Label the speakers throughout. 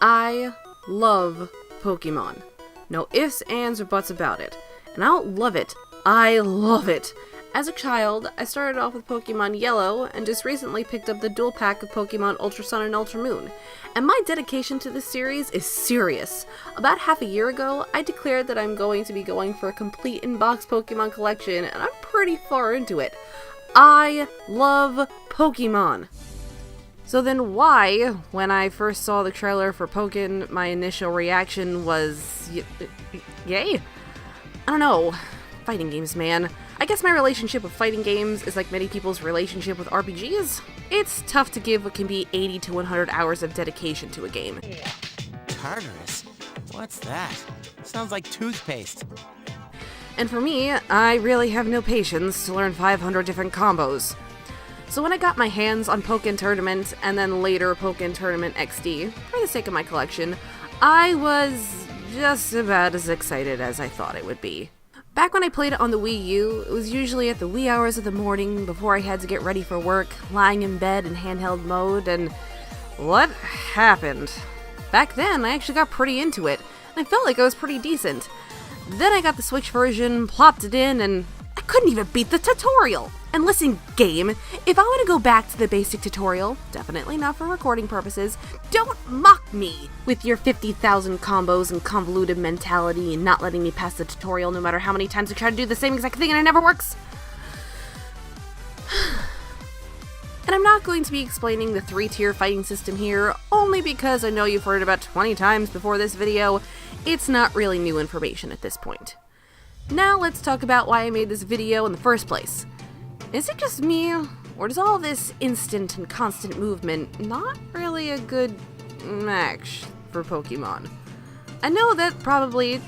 Speaker 1: I love Pokemon. No ifs, ands, or buts about it. And I don't love it. I love it. As a child, I started off with Pokemon Yellow, and just recently picked up the dual pack of Pokemon Ultra Sun and Ultra Moon. And my dedication to this series is serious. About half a year ago, I declared that I'm going to be going for a complete in-box Pokemon collection, and I'm pretty far into it. I love Pokemon. So then why, when I first saw the trailer for Pokken, my initial reaction was, yay? I don't know. Fighting games, man. I guess my relationship with fighting games is like many people's relationship with RPGs. It's tough to give what can be 80 to 100 hours of dedication to a game.
Speaker 2: Tartarus? What's that? Sounds like toothpaste.
Speaker 1: And for me, I really have no patience to learn 500 different combos. So when I got my hands on Pokken Tournament, and then later Pokken Tournament XD, for the sake of my collection, I was just about as excited as I thought it would be. Back when I played it on the Wii U, it was usually at the wee hours of the morning before I had to get ready for work, lying in bed in handheld mode, and what happened? Back then, I actually got pretty into it, and I felt like I was pretty decent. Then I got the Switch version, plopped it in, and I couldn't even beat the tutorial! And listen, game, if I want to go back to the basic tutorial, definitely not for recording purposes, don't mock me with your 50,000 combos and convoluted mentality and not letting me pass the tutorial no matter how many times I try to do the same exact thing and it never works. And I'm not going to be explaining the 3-tier fighting system here, only because I know you've heard it about 20 times before this video. It's not really new information at this point. Now let's talk about why I made this video in the first place. Is it just me, or does all this instant and constant movement not really a good match for Pokemon? I know that probably,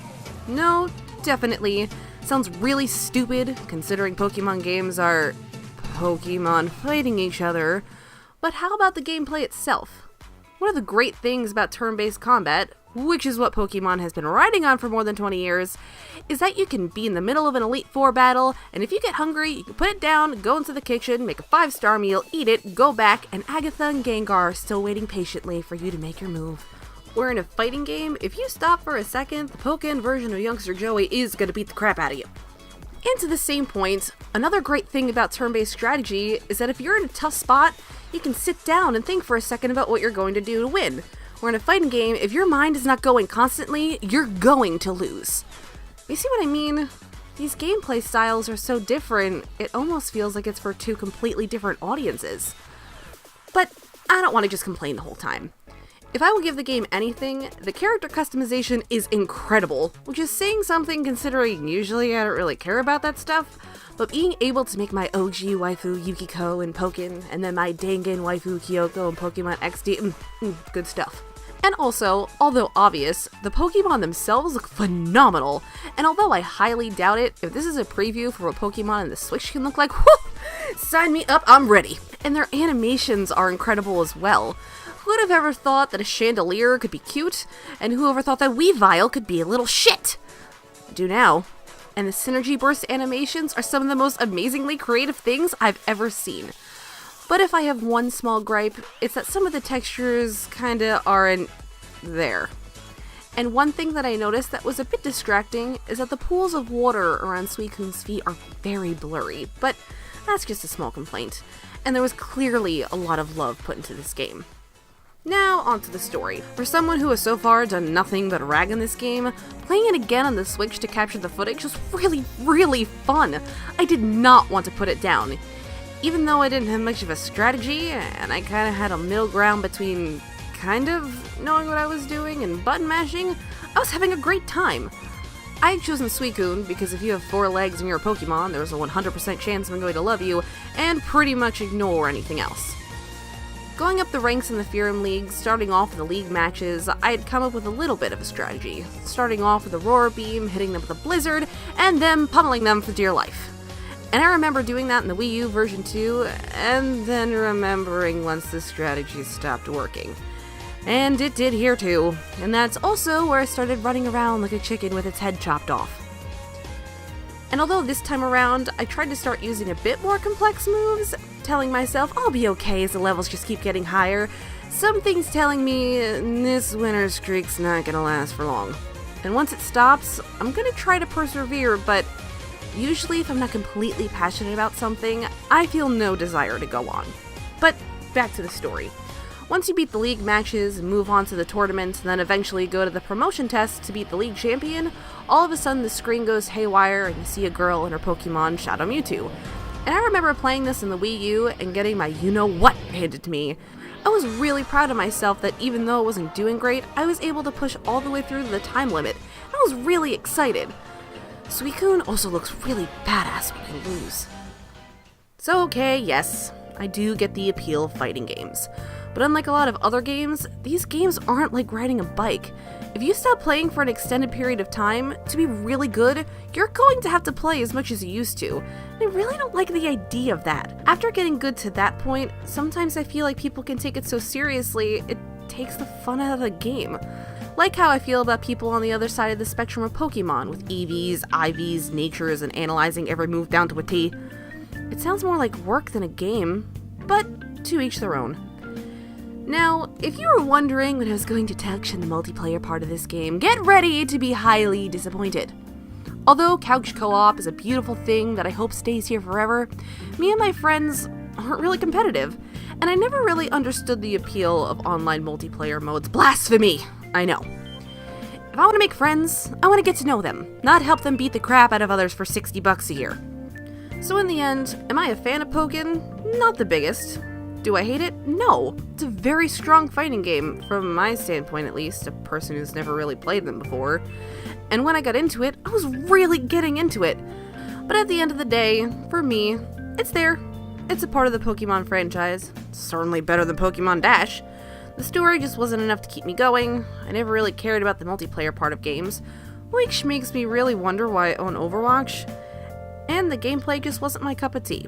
Speaker 1: no, definitely, sounds really stupid considering Pokemon games are Pokemon fighting each other, but how about the gameplay itself? One of the great things about turn-based combat, which is what Pokemon has been riding on for more than 20 years, is that you can be in the middle of an Elite Four battle, and if you get hungry, you can put it down, go into the kitchen, make a 5-star meal, eat it, go back, and Agatha and Gengar are still waiting patiently for you to make your move. Where in a fighting game, if you stop for a second, the Pokken version of Youngster Joey is gonna beat the crap out of you. And to the same point, another great thing about turn-based strategy is that if you're in a tough spot, you can sit down and think for a second about what you're going to do to win. Where in a fighting game, if your mind is not going constantly, you're going to lose. You see what I mean? These gameplay styles are so different, it almost feels like it's for two completely different audiences. But I don't want to just complain the whole time. If I will give the game anything, the character customization is incredible, which is saying something considering usually I don't really care about that stuff, but being able to make my OG waifu Yukiko in Pokken, and then my Dangan waifu Kyoko in Pokemon XD, good stuff. And also, although obvious, the Pokemon themselves look phenomenal, and although I highly doubt it, if this is a preview for what Pokemon in the Switch can look like, whoo, sign me up, I'm ready. And their animations are incredible as well. Who would have ever thought that a chandelier could be cute, and who ever thought that Weavile could be a little shit? I do now. And the Synergy Burst animations are some of the most amazingly creative things I've ever seen. But if I have one small gripe, it's that some of the textures kinda aren't there. And one thing that I noticed that was a bit distracting is that the pools of water around Suicune's feet are very blurry, but that's just a small complaint. And there was clearly a lot of love put into this game. Now, onto the story. For someone who has so far done nothing but rag in this game, playing it again on the Switch to capture the footage was really fun. I did not want to put it down. Even though I didn't have much of a strategy, and I kinda had a middle ground between kind of knowing what I was doing and button mashing, I was having a great time. I had chosen Suicune because if you have 4 legs and you're a Pokemon, there's a 100% chance I'm going to love you, and pretty much ignore anything else. Going up the ranks in the Furum League, starting off with the league matches, I had come up with a little bit of a strategy. Starting off with Aruara Beam, hitting them with a Blizzard, and then pummeling them for dear life. And I remember doing that in the Wii U version 2, and then remembering once the strategy stopped working. And it did here too, and that's also where I started running around like a chicken with its head chopped off. And although this time around, I tried to start using a bit more complex moves, telling myself I'll be okay as the levels just keep getting higher, something's telling me this winter streak's not gonna last for long. And once it stops, I'm gonna try to persevere, but usually if I'm not completely passionate about something, I feel no desire to go on. But back to the story. Once you beat the league matches and move on to the tournament, and then eventually go to the promotion test to beat the league champion, all of a sudden the screen goes haywire and you see a girl and her Pokemon Shadow Mewtwo. And I remember playing this in the Wii U and getting my you-know-what handed to me. I was really proud of myself that even though I wasn't doing great, I was able to push all the way through to the time limit. I was really excited. Suicune also looks really badass when I lose. So okay, yes, I do get the appeal of fighting games. But unlike a lot of other games, these games aren't like riding a bike. If you stop playing for an extended period of time, to be really good, you're going to have to play as much as you used to. And I really don't like the idea of that. After getting good to that point, sometimes I feel like people can take it so seriously, it takes the fun out of the game. Like how I feel about people on the other side of the spectrum of Pokemon, with EVs, IVs, natures, and analyzing every move down to a T. It sounds more like work than a game, but to each their own. Now, if you were wondering when I was going to touch on the multiplayer part of this game, get ready to be highly disappointed. Although couch co-op is a beautiful thing that I hope stays here forever, me and my friends aren't really competitive, and I never really understood the appeal of online multiplayer modes. Blasphemy! I know. If I want to make friends, I want to get to know them, not help them beat the crap out of others for $60 a year. So in the end, am I a fan of Pokken? Not the biggest. Do I hate it? No. It's a very strong fighting game, from my standpoint at least, a person who's never really played them before. And when I got into it, I was really getting into it. But at the end of the day, for me, it's there. It's a part of the Pokemon franchise. It's certainly better than Pokemon Dash. The story just wasn't enough to keep me going. I never really cared about the multiplayer part of games, which makes me really wonder why I own Overwatch. And the gameplay just wasn't my cup of tea.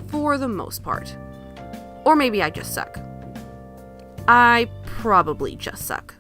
Speaker 1: For the most part. Or maybe I just suck. I probably just suck.